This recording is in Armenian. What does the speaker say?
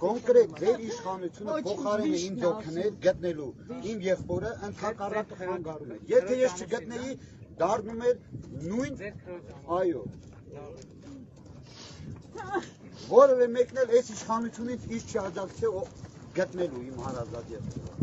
Կոնկրետ ձեր իշխանությունը փոխարեն է իմ դոքներ գտնելու իմ եղբորը ընդհակառակը խանգարում է։ Եթե ես չգտնեի, դառնում էր նույն այո։ Որևէ մեկն էլ այս իշխանությունից ինչ չի աջակցել գտնելու իմ հարազատ եղբորը։